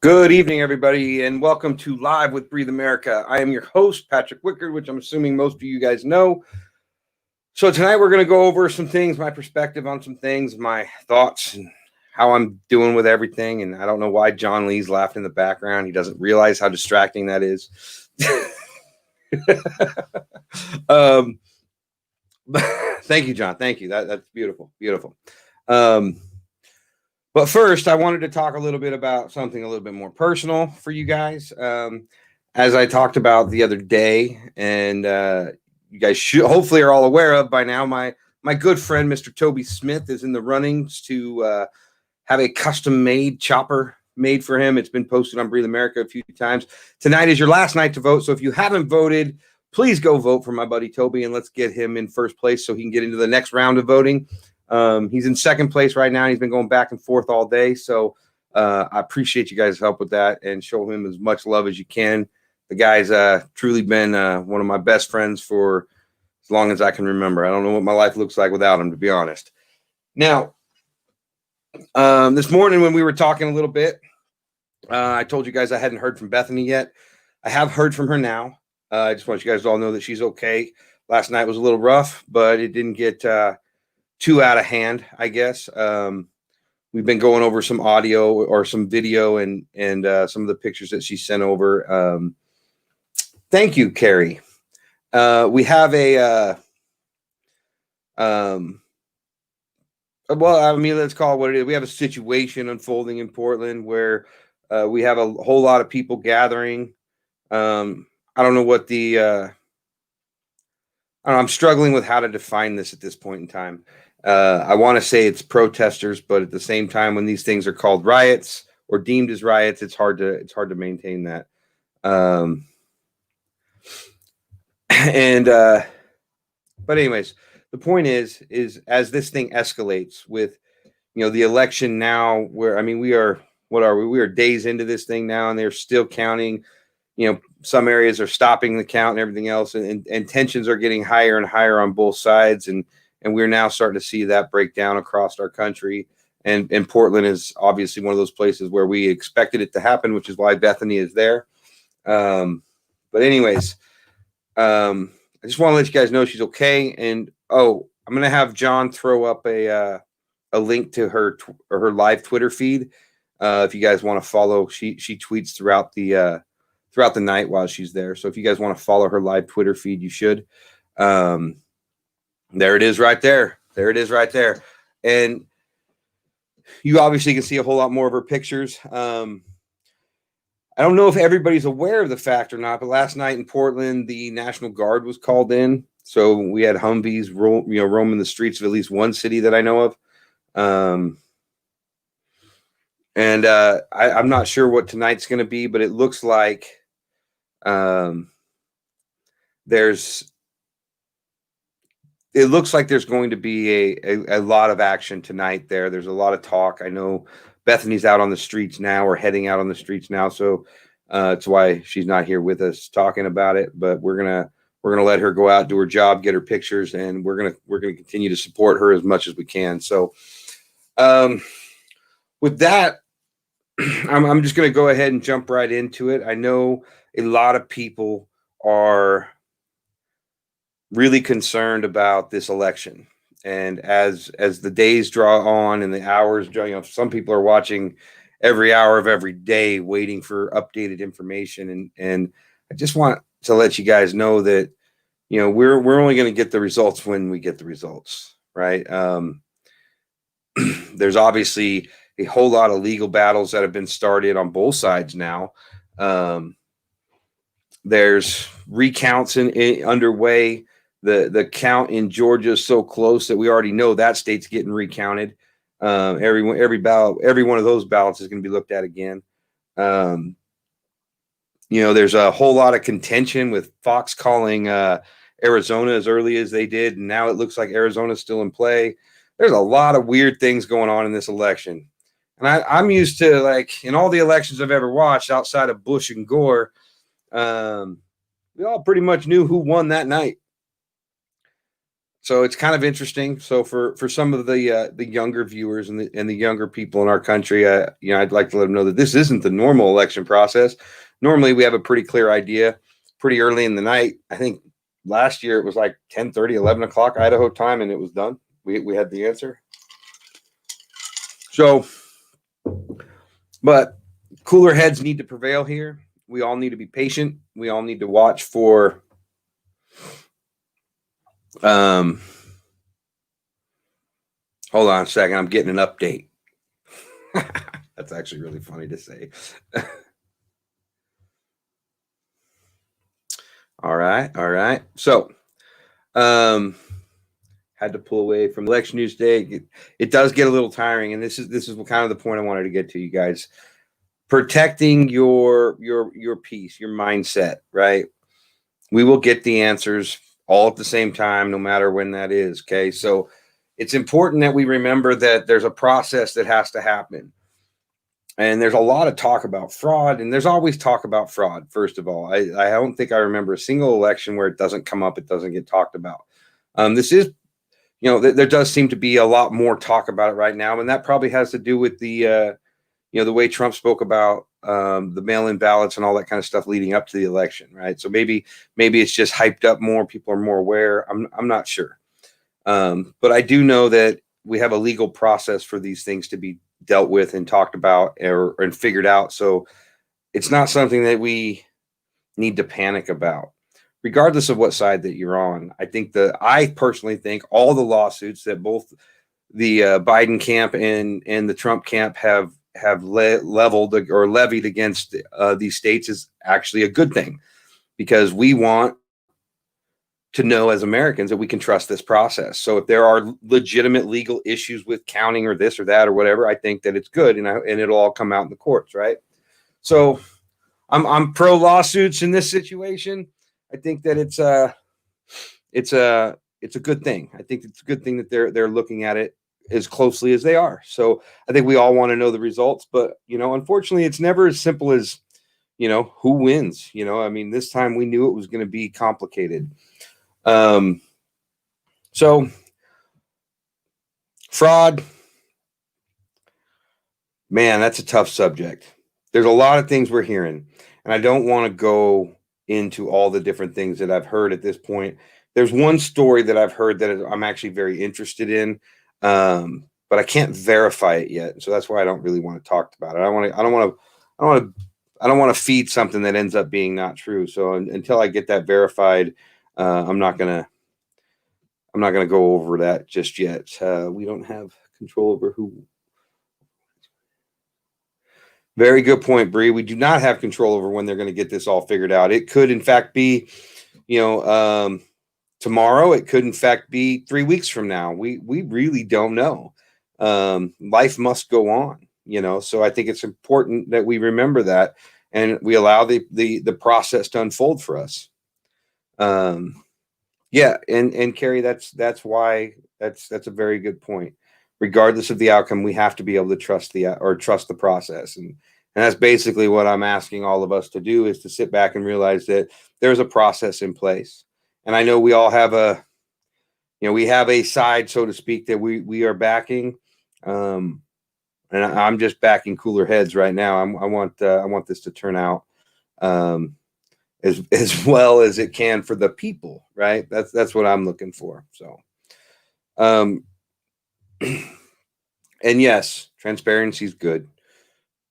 Good evening, everybody, and welcome to Live with Breathe America. I am your host, Patrick Wickard, which I'm assuming most of you guys know. So tonight we're going to go over some things, my perspective on some things, my thoughts, and how I'm doing with everything. And I don't know why John Lee's laughing in the background. He doesn't realize how distracting that is. Thank you, John. Thank you. That's beautiful. Beautiful. But first, I wanted to talk a little bit about something a little bit more personal for you guys. As I talked about the other day, and you guys hopefully are all aware of by now, my good friend, Mr. Toby Smith, is in the runnings to have a custom-made chopper made for him. It's been posted on Breathe America a few times. Tonight is your last night to vote, so if you haven't voted, please go vote for my buddy Toby, and let's get him in first place so he can get into the next round of voting. He's in second place right now. He's been going back and forth all day. So I appreciate you guys' help with that and show him as much love as you can. The guy's truly been one of my best friends for as long as I can remember. I don't know what my life looks like without him, to be honest. Now, this morning when we were talking a little bit, I told you guys I hadn't heard from Bethany yet. I have heard from her now. I just want you guys to all know that she's okay. Last night was a little rough, but it didn't get too out of hand, I guess. We've been going over some audio or some video and some of the pictures that she sent over. Thank you, Carrie. We have a let's call it what it is. We have a situation unfolding in Portland where we have a whole lot of people gathering. I don't know what I'm struggling with how to define this at this point in time. I want to say it's protesters, but at the same time, when these things are called riots or deemed as riots, it's hard to maintain that. But anyways, the point is as this thing escalates with, the election now, where we are days into this thing now, and they're still counting. Some areas are stopping the count and everything else, and tensions are getting higher and higher on both sides, and we're now starting to see that break down across our country. And Portland is obviously one of those places where we expected it to happen, which is why Bethany is there. But anyways, I just want to let you guys know she's okay. And I'm gonna have John throw up a link to her live Twitter feed if you guys want to follow. She tweets throughout the night while she's there. So if you guys want to follow her live Twitter feed, you should. There it is right there. There it is right there. And you obviously can see a whole lot more of her pictures. I don't know if everybody's aware of the fact or not, but last night in Portland, the National Guard was called in. So we had Humvees roaming the streets of at least one city that I know of. I'm not sure what tonight's going to be, but it looks like there's going to be a lot of action tonight there. There's a lot of talk. I know Bethany's out on the streets now, or heading out on the streets now. So that's why she's not here with us talking about it. But we're gonna let her go out, do her job, get her pictures, and we're gonna continue to support her as much as we can. So with that, I'm just gonna go ahead and jump right into it. I know a lot of people are really concerned about this election, and as the days draw on and the hours draw, some people are watching every hour of every day, waiting for updated information. And I just want to let you guys know that we're only going to get the results when we get the results, right? There's obviously a whole lot of legal battles that have been started on both sides now. There's recounts underway. The count in Georgia is so close that we already know that state's getting recounted. Every one of those ballots is going to be looked at again. There's a whole lot of contention with Fox calling Arizona as early as they did, and now it looks like Arizona's still in play. There's a lot of weird things going on in this election. And I'm used to, like, in all the elections I've ever watched outside of Bush and Gore, we all pretty much knew who won that night. So it's kind of interesting. So for some of the younger viewers and the younger people in our country, I'd like to let them know that this isn't the normal election process. Normally, we have a pretty clear idea pretty early in the night. I think last year it was like 10:30, 11 o'clock Idaho time, and it was done. We had the answer. So, but cooler heads need to prevail here. We all need to be patient. We all need to watch for hold on a second. I'm getting an update. That's actually really funny to say. All right. So, had to pull away from election news day. It does get a little tiring, and this is kind of the point I wanted to get to, you guys. Protecting your peace, your mindset, right? We will get the answers all at the same time, no matter when that is. Okay, so it's important that we remember that there's a process that has to happen. And there's a lot of talk about fraud, and there's always talk about fraud. First of all, I don't think I remember a single election where it doesn't come up, it doesn't get talked about. This is, there does seem to be a lot more talk about it right now, and that probably has to do with the way Trump spoke about the mail-in ballots and all that kind of stuff leading up to the election, right? So maybe it's just hyped up more. People are more aware. I'm not sure, but I do know that we have a legal process for these things to be dealt with and talked about and figured out. So it's not something that we need to panic about, regardless of what side that you're on. I personally think all the lawsuits that both the Biden camp and the Trump camp have leveled or levied against these states is actually a good thing, because we want to know as Americans that we can trust this process. So if there are legitimate legal issues with counting or this or that or whatever, I think that it's good, and it'll all come out in the courts, right? So I'm pro lawsuits in this situation. I think that it's a good thing. I think it's a good thing that they're looking at it as closely as they are. So I think we all want to know the results, but unfortunately, it's never as simple as who wins. I mean, this time we knew it was going to be complicated. So fraud, man, that's a tough subject. There's a lot of things we're hearing, and I don't want to go into all the different things that I've heard at this point. There's one story that I've heard that I'm actually very interested in, but I can't verify it yet, so that's why I don't really want to talk about it. I don't want to feed something that ends up being not true. So until I get that verified, I'm not gonna go over that just yet. We don't have control over who. Very good point, Bree. We do not have control over when they're going to get this all figured out. It could, in fact, be, tomorrow. It could, in fact, be 3 weeks from now. We really don't know. Life must go on, So I think it's important that we remember that, and we allow the process to unfold for us. Yeah, and Carrie, that's why that's a very good point. Regardless of the outcome, we have to be able to trust the process, and that's basically what I'm asking all of us to do, is to sit back and realize that there's a process in place. And I know we all have we have a side, so to speak, that we are backing, and I'm just backing cooler heads right now. I want this to turn out as well as it can for the people, right? That's what I'm looking for. So, and yes, transparency is good.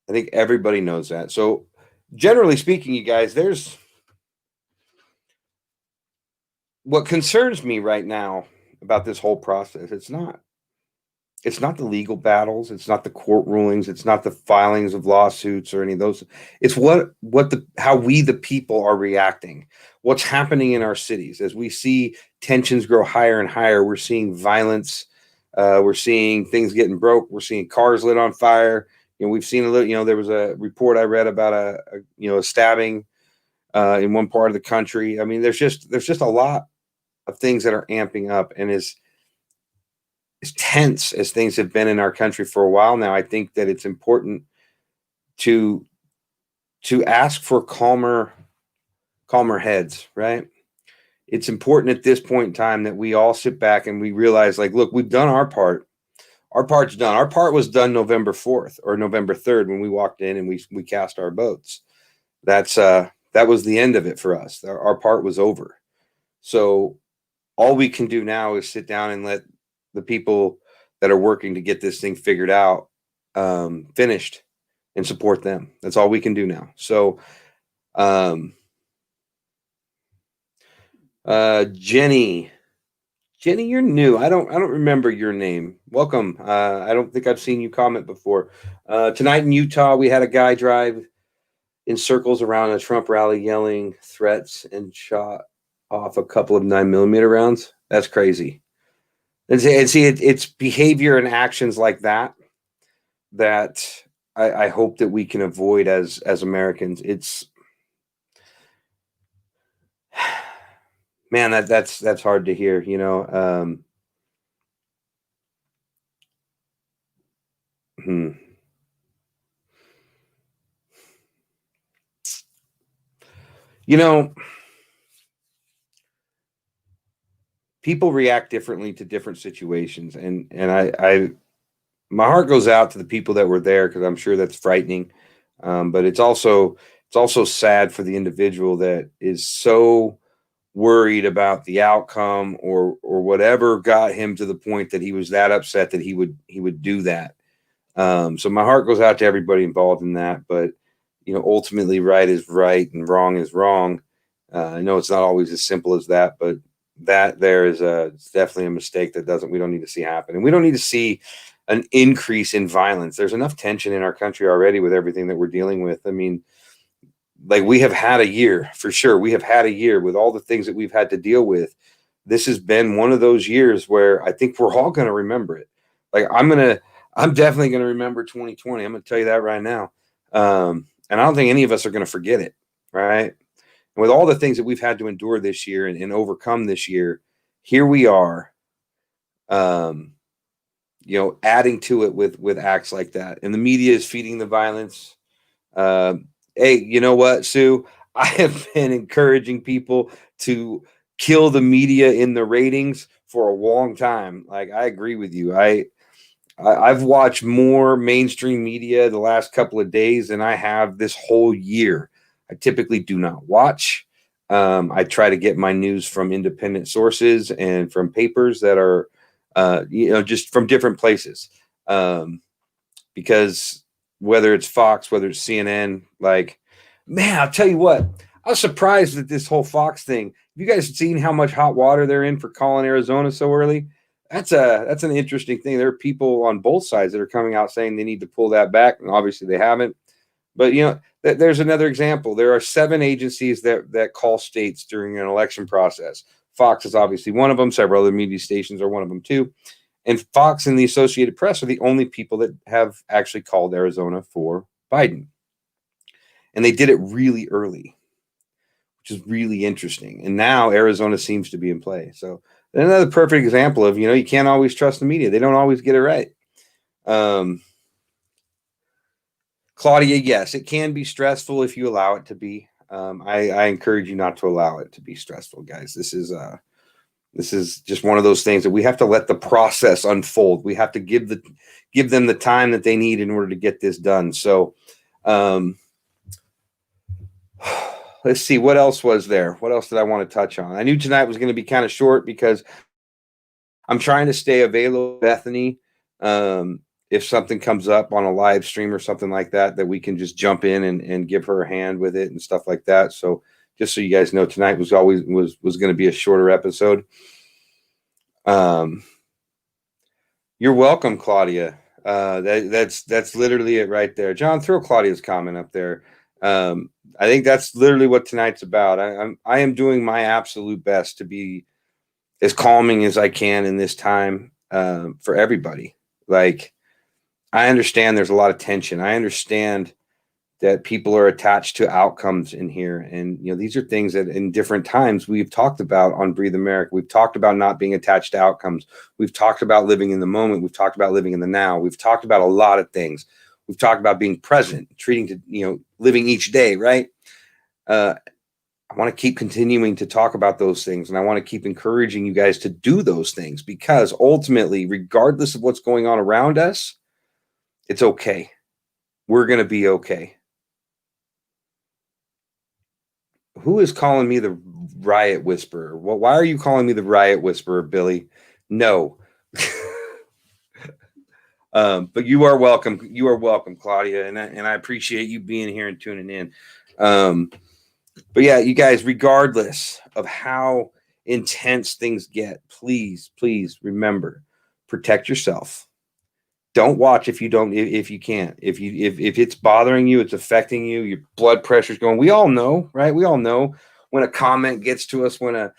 I think everybody knows that. So, generally speaking, you guys, there's what concerns me right now about this whole process. It's not the legal battles, it's not the court rulings, it's not the filings of lawsuits or any of those. It's how we the people are reacting. What's happening in our cities as we see tensions grow higher and higher. We're seeing violence. We're seeing things getting broke. We're seeing cars lit on fire. We've seen a little. There was a report I read about a stabbing in one part of the country. I mean, there's just a lot of things that are amping up, and as tense as things have been in our country for a while now, I think that it's important to ask for calmer heads, right? it's important at this point in time that we all sit back and we realize, like, look, we've done our part. Our part's done. Our part was done November 4th or November 3rd when we walked in and we cast our votes. That was the end of it for us. Our part was over. So all we can do now is sit down and let the people that are working to get this thing figured out finished and support them. That's all we can do now. So Jenny, you're new. I don't remember your name. Welcome. I don't think I've seen you comment before. Tonight in Utah, we had a guy drive in circles around a Trump rally yelling threats and shot off a couple of 9mm rounds. That's crazy. And see it's behavior and actions like that I hope that we can avoid as Americans. It's, man, that's hard to hear, you know. You know, people react differently to different situations, and I my heart goes out to the people that were there, because I'm sure that's frightening, but it's also sad for the individual that is so worried about the outcome or whatever got him to the point that he was that upset that he would do that. So my heart goes out to everybody involved in that, but you know, ultimately right is right and wrong is wrong. I know it's not always as simple as that, but that there is it's definitely a mistake that we don't need to see happen. And we don't need to see an increase in violence. There's enough tension in our country already with everything that we're dealing with. I mean, like, we have had a year for sure. We have had a year with all the things that we've had to deal with. This has been one of those years where I think we're all going to remember it. Like, I'm definitely going to remember 2020. I'm going to tell you that right now. And I don't think any of us are going to forget it. Right. And with all the things that we've had to endure this year and overcome this year, here we are, you know, adding to it with acts like that. And the media is feeding the violence. Hey, you know what, Sue? I have been encouraging people to kill the media in the ratings for a long time. Like, I agree with you. I've watched more mainstream media the last couple of days than I have this whole year. I typically do not watch. I try to get my news from independent sources and from papers that are, you know, just from different places. Because whether it's Fox, whether it's CNN, like, man, I'll tell you what, I was surprised at this whole Fox thing. Have you guys seen how much hot water they're in for calling Arizona so early? That's an interesting thing. There are people on both sides that are coming out saying they need to pull that back, and obviously they haven't. But, you know, there's another example. There are 7 agencies that call states during an election process. Fox is obviously one of them. Several other media stations are one of them too. And Fox and the Associated Press are the only people that have actually called Arizona for Biden. And they did it really early, which is really interesting. And now Arizona seems to be in play. So another perfect example of, you know, you can't always trust the media. They don't always get it right. Claudia, yes, it can be stressful if you allow it to be. I encourage you not to allow it to be stressful, guys. This is just one of those things that we have to let the process unfold. We have to give them the time that they need in order to get this done. So, let's see, what else was there? What else did I want to touch on? I knew tonight was going to be kind of short because I'm trying to stay available, Bethany. If something comes up on a live stream or something like that, that we can just jump in and give her a hand with it and stuff like that. So just so you guys know, tonight was going to be a shorter episode. You're welcome, Claudia. That's literally it right there. John, throw Claudia's comment up there. I think that's literally what tonight's about. I am doing my absolute best to be as calming as I can in this time, for everybody. Like, I understand there's a lot of tension. I understand that people are attached to outcomes in here. And, you know, these are things that in different times we've talked about on Breathe America. We've talked about not being attached to outcomes. We've talked about living in the moment. We've talked about living in the now. We've talked about a lot of things. We've talked about being present, living each day, right? I'm I want to keep continuing to talk about those things, and I want to keep encouraging you guys to do those things, because ultimately, regardless of what's going on around us, it's okay. We're going to be okay. Who is calling me the riot whisperer? Well, why are you calling me the riot whisperer, Billy? No. But you are welcome. You are welcome, Claudia, and I appreciate you being here and tuning in. But yeah, you guys, regardless of how intense things get, please remember, protect yourself. Don't watch if you can't. If it's bothering you, it's affecting you, your blood pressure's going. We all know, right? We all know when a comment gets to us, when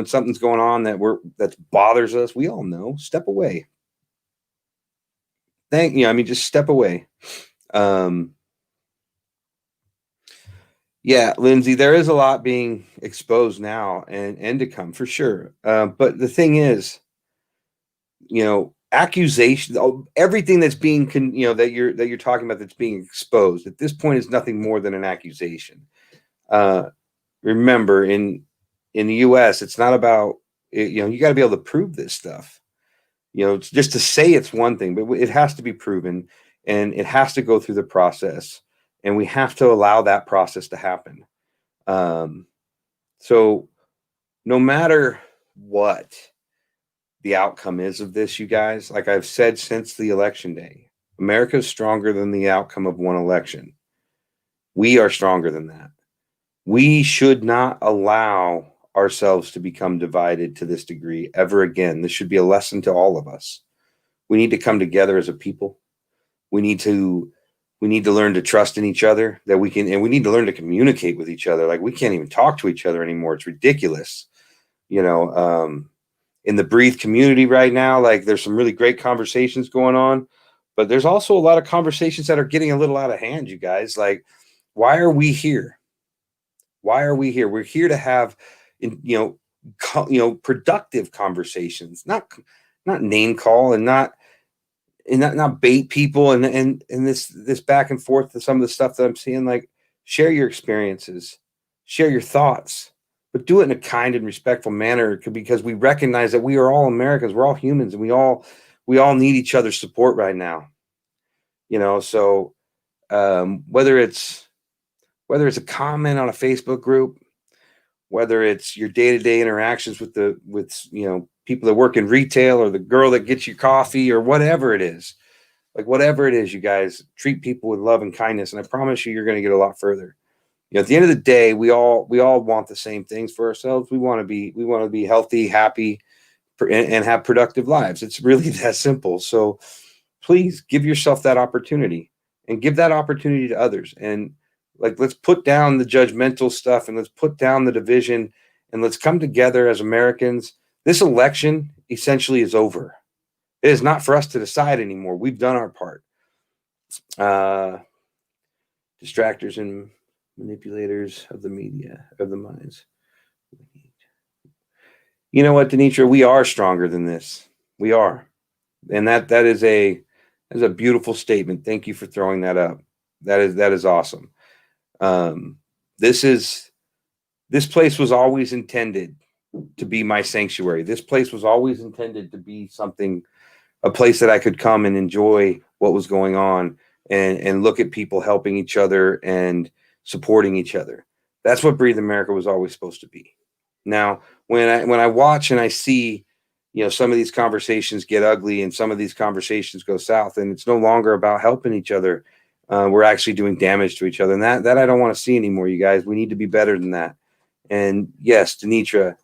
something's going on that bothers us. We all know. Step away. Just step away. Yeah, Lindsay, there is a lot being exposed now and to come for sure. But the thing is, accusation, everything that's being, that you're talking about that's being exposed at this point is nothing more than an accusation. Remember, in the U.S., it's not about, you got to be able to prove this stuff. It's just to say it's one thing, but it has to be proven, and it has to go through the process, and we have to allow that process to happen. So no matter what the outcome is of this, you guys, like I've said since the election day, America is stronger than the outcome of one election. We are stronger than that. We should not allow ourselves to become divided to this degree ever again. This should be a lesson to all of us. We need to come together as a people. We need to learn to trust in each other, and we need to learn to communicate with each other. Like, we can't even talk to each other anymore. It's ridiculous. In the Breathe community right now, like, there's some really great conversations going on, but there's also a lot of conversations that are getting a little out of hand, you guys. Like, why are we here? Why are we here? We're here to have, productive conversations, not name call, and not bait people, and this back and forth to some of the stuff that I'm seeing. Like, share your experiences, share your thoughts, but do it in a kind and respectful manner, because we recognize that we are all Americans. We're all humans, and we all need each other's support right now. So whether it's a comment on a Facebook group, whether it's your day-to-day interactions with people that work in retail, or the girl that gets you coffee, or whatever it is, you guys, treat people with love and kindness, and I promise you're going to get a lot further. At the end of the day, we all want the same things for ourselves. We want to be healthy, happy, and have productive lives. It's really that simple. So please give yourself that opportunity, and give that opportunity to others. And let's put down the judgmental stuff, and let's put down the division, and let's come together as Americans. This election essentially is over. It is not for us to decide anymore. We've done our part. Distractors and manipulators of the media, of the minds. You know what, Denitra? We are stronger than this. We are. And that is a beautiful statement. Thank you for throwing that up. That is awesome. This place was always intended to be my sanctuary. This place was always intended to be a place that I could come and enjoy what was going on, and look at people helping each other and supporting each other. That's what Breathe America was always supposed to be. Now, when I watch and I see, some of these conversations get ugly, and some of these conversations go south, and it's no longer about helping each other. We're actually doing damage to each other, and that I don't want to see anymore, you guys. We need to be better than that. And yes, Denitra,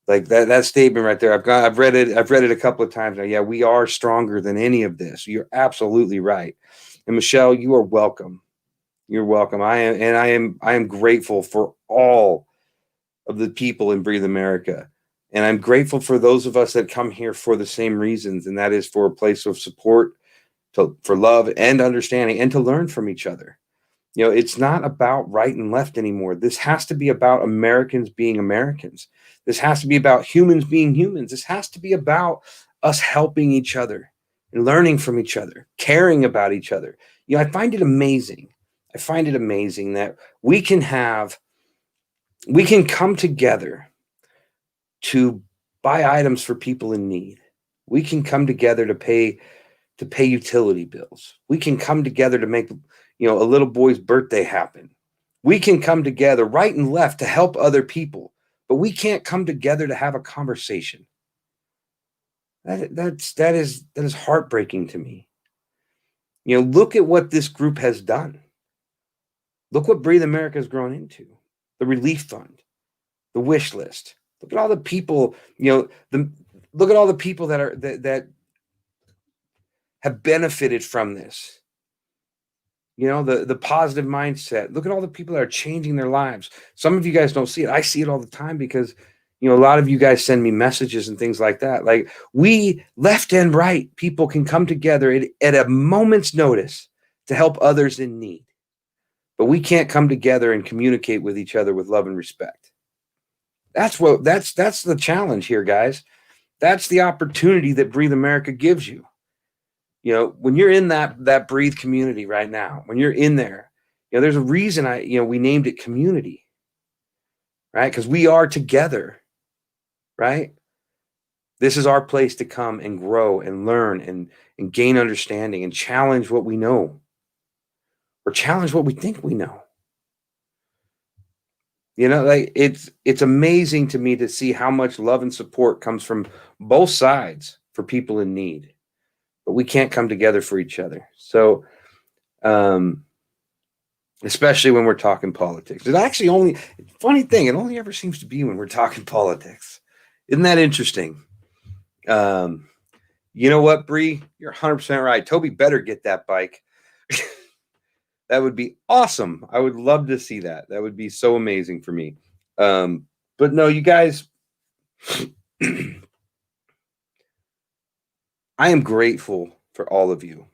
like that statement right there, I've read it a couple of times now. Yeah, we are stronger than any of this. You're absolutely right. And Michelle, you are welcome. You're welcome. I am grateful for all of the people in Breathe America. And I'm grateful for those of us that come here for the same reasons, and that is for a place of support, for love and understanding, and to learn from each other. It's not about right and left anymore. This has to be about Americans being Americans. This has to be about humans being humans. This has to be about us helping each other and learning from each other, caring about each other. I find it amazing. I find it amazing that we can have We can come together to buy items for people in need. We can come together to pay utility bills. We can come together to make a little boy's birthday happen. We can come together right and left to help other people, but we can't come together to have a conversation. That is heartbreaking to me. Look at what this group has done. Look what Breathe America has grown into. The relief fund, the wish list. Look at all the people, look at all the people that have benefited from this. The positive mindset. Look at all the people that are changing their lives. Some of you guys don't see it. I see it all the time because, a lot of you guys send me messages and things like that. Like, we, left and right, people can come together at a moment's notice to help others in need. But we can't come together and communicate with each other with love and respect. That's the challenge here, guys. That's the opportunity that Breathe America gives you. When you're in that Breathe community right now, when you're in there, there's a reason we named it community, right? Because we are together, right? This is our place to come and grow and learn and gain understanding and challenge what we know or challenge what we think we know. Like, it's amazing to me to see how much love and support comes from both sides for people in need. But we can't come together for each other. So, especially when we're talking politics. It actually funny thing, it only ever seems to be when we're talking politics. Isn't that interesting? You know what, Bree? You're 100% right. Toby better get that bike. That would be awesome. I would love to see that. That would be so amazing for me. But no, you guys, I am grateful for all of you.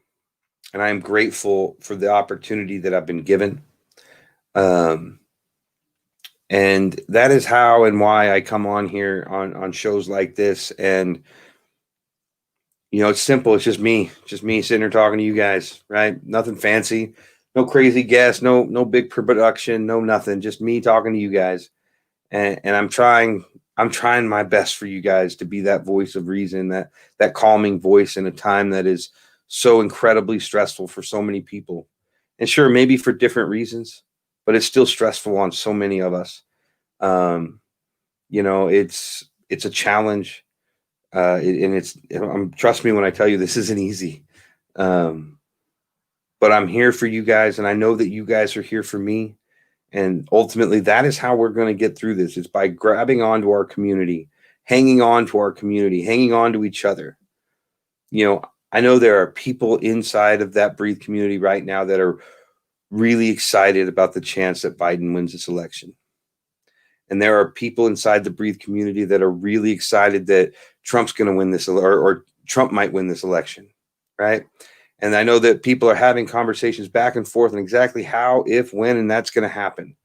And I am grateful for the opportunity that I've been given. And that is how and why I come on here on shows like this. And, it's simple. It's just me sitting here talking to you guys, right? Nothing fancy, no crazy guests, no big production, no nothing. Just me talking to you guys. And I'm trying my best for you guys to be that voice of reason, that calming voice in a time that is so incredibly stressful for so many people. And sure, maybe for different reasons, but it's still stressful on so many of us. It's a challenge. And trust me when I tell you this isn't easy. But I'm here for you guys, and I know that you guys are here for me. And ultimately, that is how we're going to get through this. It's by grabbing onto our community, hanging on to our community, hanging on to each other. I know there are people inside of that Breathe community right now that are really excited about the chance that Biden wins this election. And there are people inside the Breathe community that are really excited that Trump's going to win this, or Trump might win this election, right? And I know that people are having conversations back and forth on exactly how, if, when, and that's going to happen,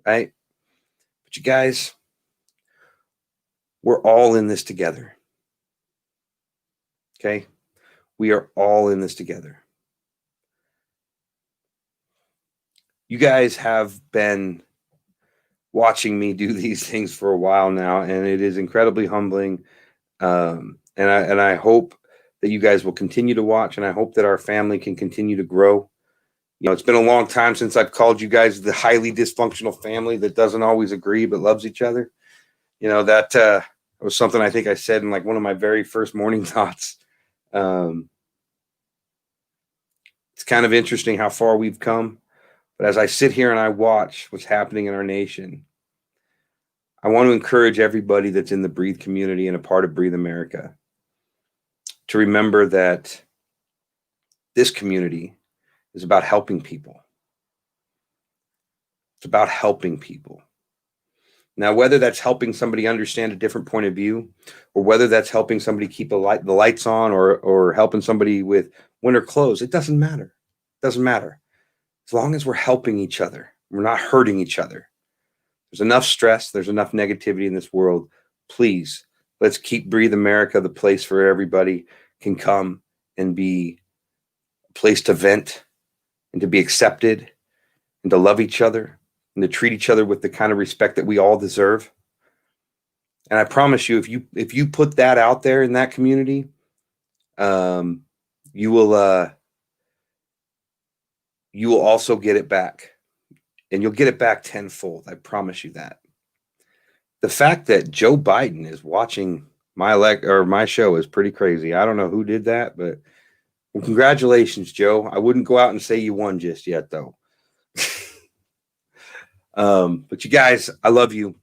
right? But you guys, we're all in this together, okay? We are all in this together. You guys have been watching me do these things for a while now, and it is incredibly humbling. And I hope that you guys will continue to watch, and I hope that our family can continue to grow. It's been a long time since I've called you guys the highly dysfunctional family that doesn't always agree but loves each other. That was something I think I said in like one of my very first morning thoughts. It's kind of interesting how far we've come. But as I sit here and I watch what's happening in our nation, I want to encourage everybody that's in the Breathe community and a part of Breathe America to remember that this community is about helping people. It's about helping people. Now, whether that's helping somebody understand a different point of view, or whether that's helping somebody keep the lights on, or helping somebody with winter clothes, it doesn't matter. It doesn't matter. As long as we're helping each other, we're not hurting each other. There's enough stress. There's enough negativity in this world. Please, let's keep Breathe America the place where everybody can come and be a place to vent and to be accepted and to love each other, and to treat each other with the kind of respect that we all deserve. And I promise you, if you put that out there in that community, you will also get it back, and you'll get it back tenfold. I promise you that. The fact that Joe Biden is watching my show is pretty crazy. I don't know who did that, but well, congratulations, Joe. I wouldn't go out and say you won just yet, though. But you guys, I love you.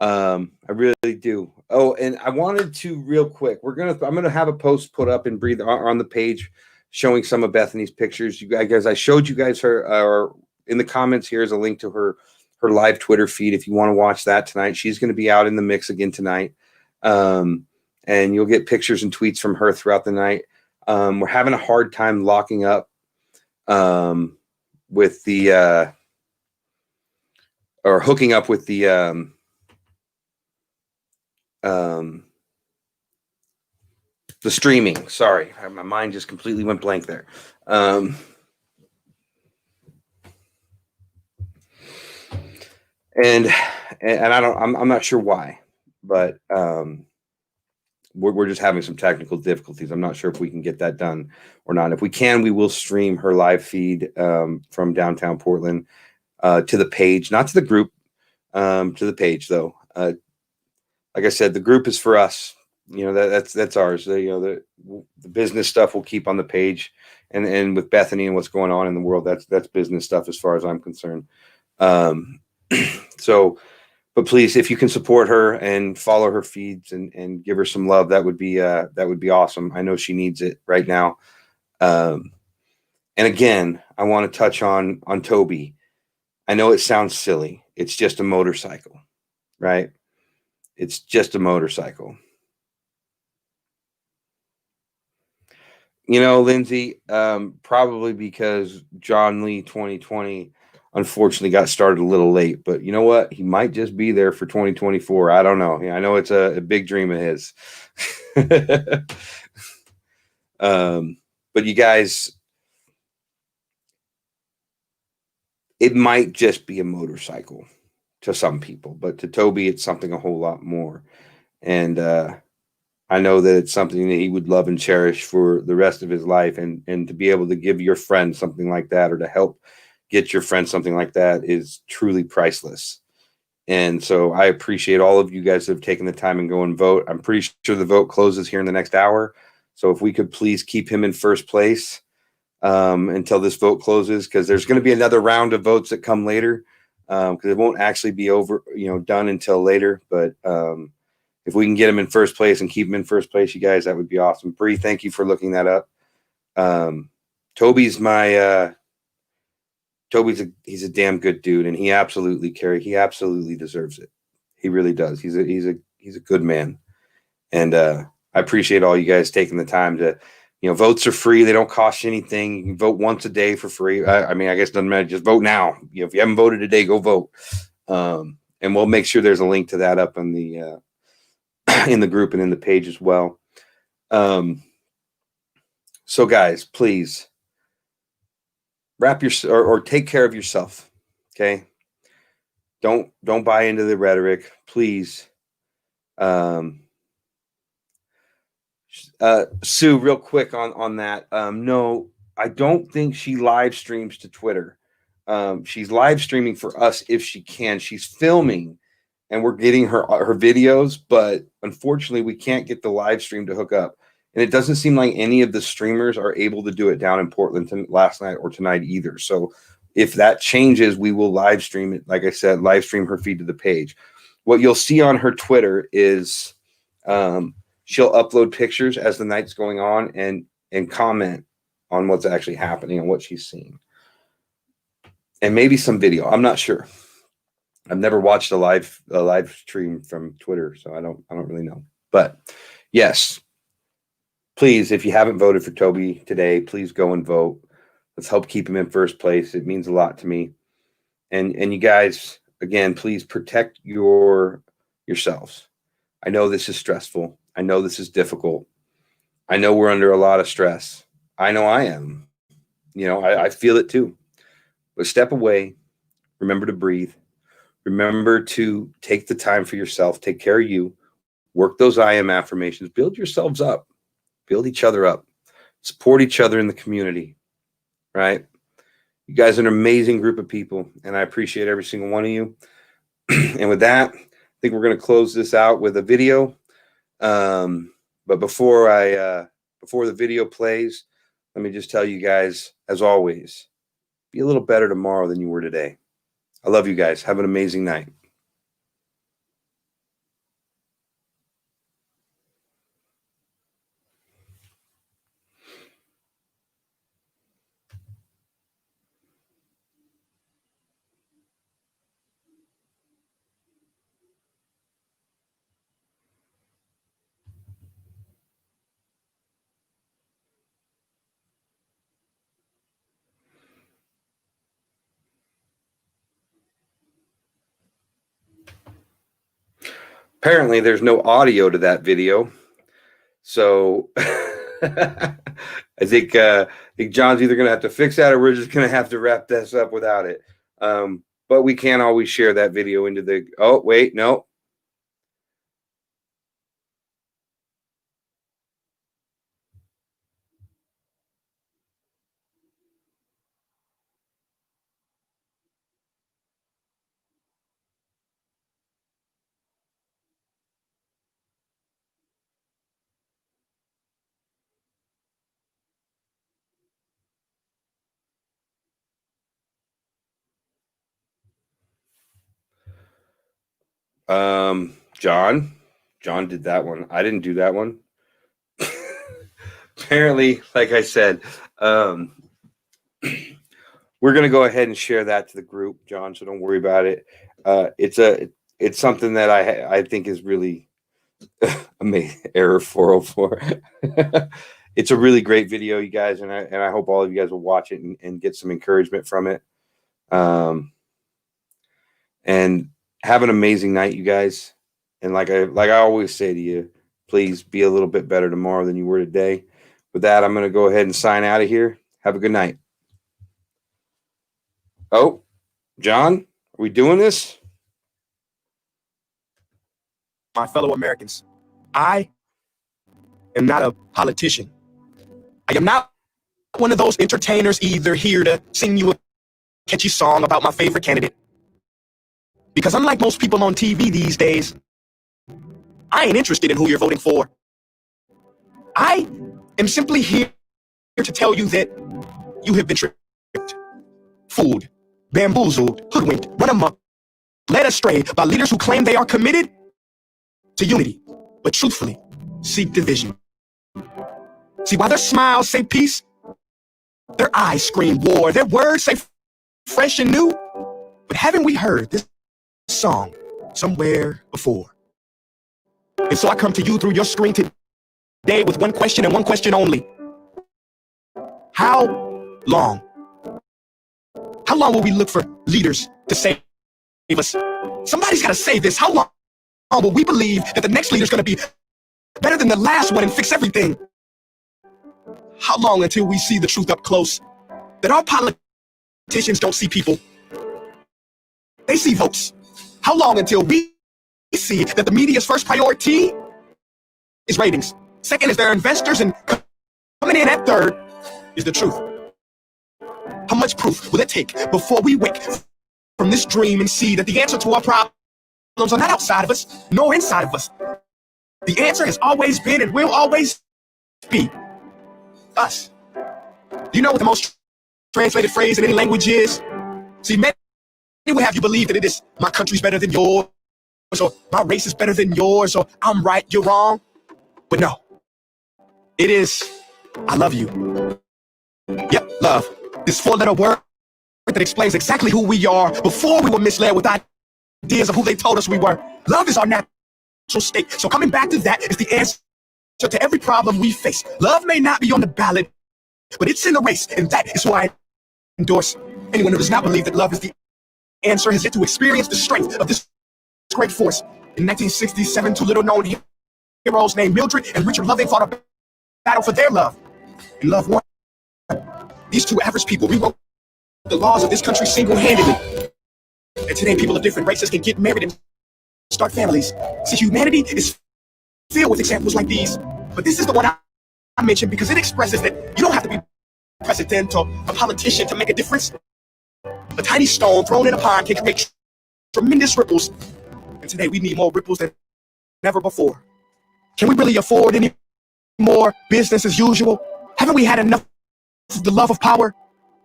I really do. Oh, and I wanted to real quick. I'm gonna have a post put up and breathe on the page showing some of Bethany's pictures. You guys, I showed you guys her, or in the comments here is a link to her live Twitter feed if you want to watch that tonight. She's going to be out in the mix again tonight. And you'll get pictures and tweets from her throughout the night. We're having a hard time locking up with the or hooking up with the streaming. Sorry, my mind just completely went blank there. And I'm not sure why, but we're just having some technical difficulties. I'm not sure if we can get that done or not. If we can, we will stream her live feed from downtown Portland to the page, not to the group, to the page though. Like I said, the group is for us. That's ours. The business stuff we'll keep on the page, and with Bethany and what's going on in the world, that's business stuff as far as I'm concerned. So, but please, if you can support her and follow her feeds and give her some love, that would be awesome. I know she needs it right now. And again, I want to touch on Toby. I know it sounds silly. It's just a motorcycle, right? It's just a motorcycle. Lindsay, probably because John Lee 2020 unfortunately got started a little late, but you know what? He might just be there for 2024. I don't know. I know it's a big dream of his. But you guys, it might just be a motorcycle to some people, but to Toby, it's something a whole lot more. And I know that it's something that he would love and cherish for the rest of his life. And to be able to give your friend something like that, or to help get your friend something like that, is truly priceless. And so I appreciate all of you guys that have taken the time and go and vote. I'm pretty sure the vote closes here in the next hour. So if we could please keep him in first place until this vote closes, because there's going to be another round of votes that come later, because it won't actually be done until later. But if we can get him in first place and keep him in first place, you guys, that would be awesome. Bree, thank you for looking that up. Toby's he's a damn good dude, and he absolutely deserves it. He really does. He's a good man. And I appreciate all you guys taking the time to, votes are free. They don't cost you anything. You can vote once a day for free. I guess it doesn't matter. Just vote now. If you haven't voted today, go vote. And we'll make sure there's a link to that up in the in the group and in the page as well. So guys, please wrap or take care of yourself. Okay. Don't buy into the rhetoric, please. Sue, real quick on that. No, I don't think she live streams to Twitter. She's live streaming for us if she can. She's filming, and we're getting her videos, but unfortunately, we can't get the live stream to hook up. And it doesn't seem like any of the streamers are able to do it down in Portland last night or tonight either. So if that changes, we will live stream it. Like I said, live stream her feed to the page. What you'll see on her Twitter is she'll upload pictures as the night's going on and comment on what's actually happening and what she's seeing. And maybe some video. I'm not sure. I've never watched a live stream from Twitter, so I don't really know. But yes, please, if you haven't voted for Toby today, please go and vote. Let's help keep him in first place. It means a lot to me. And you guys, again, please protect yourselves. I know this is stressful. I know this is difficult. I know we're under a lot of stress. I know I am. I feel it too. But step away, Remember to breathe. Remember to take the time for yourself. Take care of you. Work those I am affirmations. Build yourselves up. Build each other up. Support each other in the community, right? You guys are an amazing group of people, and I appreciate every single one of you. And with that, I think we're going to close this out with a video. But before the video plays, let me just tell you guys, as always, be a little better tomorrow than you were today. I love you guys. Have an amazing night. Apparently, there's no audio to that video. So I think John's either going to have to fix that or we're just going to have to wrap this up without it. But we can't always share that video into the... Oh, wait, no. John did that one. I didn't do that one. Apparently, like I said, we're going to go ahead and share that to the group, John, so don't worry about it. It's something that I think is really amazing. Error 404. It's a really great video, you guys, and I hope all of you guys will watch it and get some encouragement from it. And have an amazing night, you guys. And like I always say to you, please be a little bit better tomorrow than you were today. With that, I'm going to go ahead and sign out of here. Have a good night. Oh, John, are we doing this? My fellow Americans, I am not a politician. I am not one of those entertainers either here to sing you a catchy song about my favorite candidate. Because unlike most people on TV these days, I ain't interested in who you're voting for. I am simply here to tell you that you have been tricked, fooled, bamboozled, hoodwinked, run amok, led astray by leaders who claim they are committed to unity, but truthfully seek division. See, while their smiles say peace, their eyes scream war, their words say fresh and new. But haven't we heard this song somewhere before? And so I come to you through your screen today with one question and one question only. How long? How long will we look for leaders to save us? Somebody's got to say this. How long will we believe that the next leader is going to be better than the last one and fix everything? How long until we see the truth up close? That our politicians don't see people. They see votes. How long until we see that the media's first priority is ratings? Second is their investors, and coming in at third is the truth. How much proof will it take before we wake from this dream and see that the answer to our problems are not outside of us, nor inside of us? The answer has always been and will always be us. Do you know what the most translated phrase in any language is? See, many will have you believe that it is my country's better than yours, or my race is better than yours, or I'm right, you're wrong. But no, it is I love you. Yep, love. This four-letter word that explains exactly who we are before we were misled with ideas of who they told us we were. Love is our natural state. So coming back to that is the answer to every problem we face. Love may not be on the ballot, but it's in the race, and that is why I endorse anyone who does not believe that love is the answer has yet to experience the strength of this great force. In 1967, two little-known heroes named Mildred and Richard Loving fought a battle for their love, and love won. These two average people rewrote the laws of this country single-handedly. And today, people of different races can get married and start families. See, humanity is filled with examples like these. But this is the one I mentioned because it expresses that you don't have to be president or a politician to make a difference. A tiny stone thrown in a pond can create tremendous ripples. And today, we need more ripples than ever before. Can we really afford any more business as usual? Haven't we had enough of the love of power?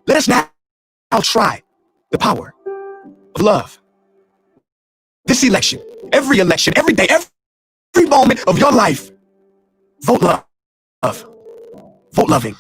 Let us now try the power of love. This election, every day, every moment of your life, vote love. Vote loving.